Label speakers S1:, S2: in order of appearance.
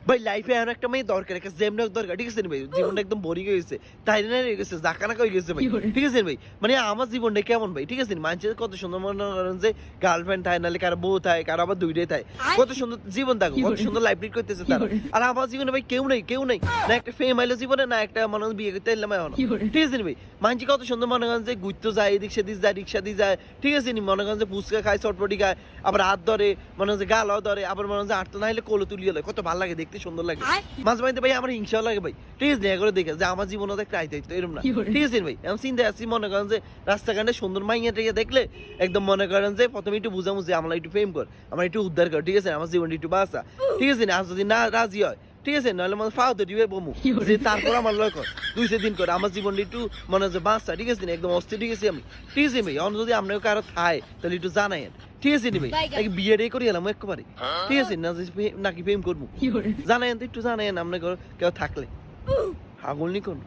S1: ভাই লাইফে এমন একটা মেয়ে দরকার, একটা জেমন দরকার, ঠিক আছে ভাই? জীবনটা একদম বোরিং হয়ে গেছে, তাই না হয়ে গেছে, জাকানাকা হয়ে গেছে ভাই, ঠিক আছে ভাই? মানে আমার জীবনটা কেমন ভাই, ঠিক আছে? মানুষের কত সুন্দর মনে করেন যে গার্লফ্রেন্ড থাকে, নাহলে কারো বউ থাকে, কারো আবার দুইটাই থাকে, কত সুন্দর জীবন থাকো, কত সুন্দর লাইফ লিড করতেছে তারা। আর আমার জীবনে ভাই কেউ নেই, কেউ নেই, না একটা ফেম আইলো জীবনে, না একটা মনে হয় বিয়ে করতে এলাম এখন, ঠিক আছে ভাই? মানুষ কত সুন্দর মনে করেন যে ঘুরতে যায়, এদিক সেদিক যায়, রিক্সা দিয়ে যায়, ঠিক আছে নি? মনে করেন যে ফুচকা খায়, চটপটি খায়, আবার হাত ধরে, মনে হয় যে গালাও ধরে, আবার মনে হয় যে হাঁটতে না হলে কোলে তুলিয়ে লয়, কত ভালো লাগে দেখতে, সুন্দর লাগে। মাঝে মাঝে ভাই আমার হিংসাও লাগে ভাই, ঠিক আছে? এগুলো দেখে যে আমার জীবনে তো একটা আইতে এরকম না, ঠিক আছে ভাই? আমি চিন্তা আসছি, মনে করেন যে রাস্তাঘাটে সুন্দর মাইয়া টাইয়া দেখলে একদম মনে করেন যে প্রথমে একটু বুঝামু যে আমরা একটু প্রেম কর, আমার একটু উদ্ধার কর, ঠিক আছে? আমার জীবনটা একটু বাঁচা, ঠিক আছে? আর যদি না রাজি হয়, ঠিক আছে, নাহলে মানে ফাও তো দিবে বমু যে তারপর আমার লয় কর 2-3 দিন করে আমার জীবনটা একটু মনে হয় যে বাঁচা, ঠিক আছে? একদম অস্থির, ঠিক আছে? আমি ঠিক আছে ভাই, এখন যদি আপনাকে কারো থায় তাহলে একটু জানাইন, ঠিক আছে নি ভাই? নাকি বিয়েটাই করি এলাম একবারে, ঠিক আছে? না নাকি প্রেম করবো, জানাইন তো একটু, জানাইন আপনাকে কেউ থাকলে, হাগল নি কোন।